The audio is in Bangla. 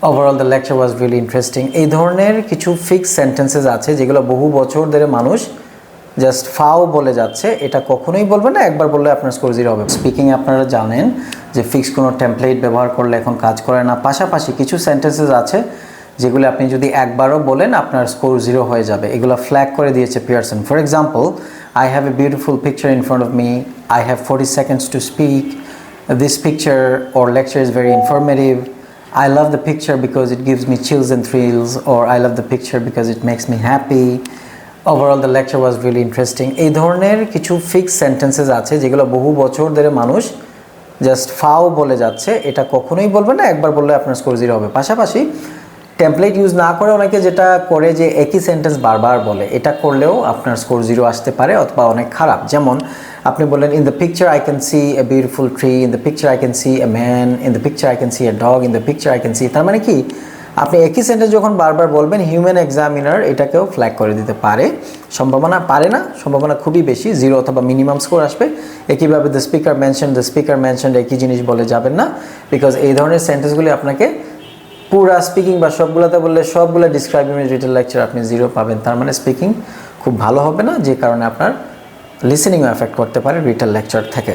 Overall the lecture was really interesting. এই ধরনের কিছু ফিক্স সেন্টেন্সেস আছে যেগুলো বহু বছর ধরে মানুষ জাস্ট ফাও বলে যাচ্ছে, এটা কখনোই বলবে না, একবার বললে আপনার স্কোর 0 হবে। স্পিকিংয়ে আপনারা জানেন যে ফিক্স কোনো টেমপ্লেট ব্যবহার করলে এখন কাজ করে না। পাশাপাশি কিছু সেন্টেন্সেস আছে যেগুলো আপনি যদি একবারও বলেন আপনার স্কোর 0 হয়ে যাবে। এগুলো ফ্ল্যাগ করে দিয়েছে Pearson. For example, I have a beautiful picture in front of me, I have 40 seconds to speak, this picture or lecture is very informative, I love the picture because it gives me chills and thrills, or I love the picture because it makes me happy, overall the lecture was really interesting। এই ধরনের কিছু ফিক্স সেন্টেন্সেস আছে যেগুলো বহু বছর ধরে মানুষ জাস্ট ফাও বলে যাচ্ছে, এটা কখনোই বলবে না, একবার বললে আপনার স্কোর 0 হবে। পাশাপাশি টেমপ্লেট ইউজ না করে অনেকে যেটা করে যে একই সেন্টেন্স বারবার বলে, এটা করলেও আপনার স্কোর 0 আসতে পারে অথবা অনেক খারাপ। যেমন আপনি বললেন, in the picture I can see a beautiful tree, in the picture I can see a man, in the picture I can see a dog, in the picture I can see, তার মানে কি আপনি একই সেন্টেন্স যখন বারবার বলবেন হিউম্যান এক্সামিনার এটাকেও ফ্ল্যাগ করে দিতে পারে। সম্ভাবনা পারে না, সম্ভাবনা খুবই বেশি, 0 অথবা মিনিমাম স্কোর আসবে। একইভাবে দ্য স্পিকার মেনশন একই জিনিস বলে যাবেন না, বিকজ এই ধরনের সেন্টেন্সগুলি আপনাকে পুরা স্পিকিং বা সবগুলোতে বললে সবগুলো ডিসক্রাইবিং রিটেল লেকচার আপনি 0 পাবেন। তার মানে স্পিকিং খুব ভালো হবে না, যে কারণে আপনার লিসেনিংও এফেক্ট করতে পারে রিটেল লেকচার থেকে।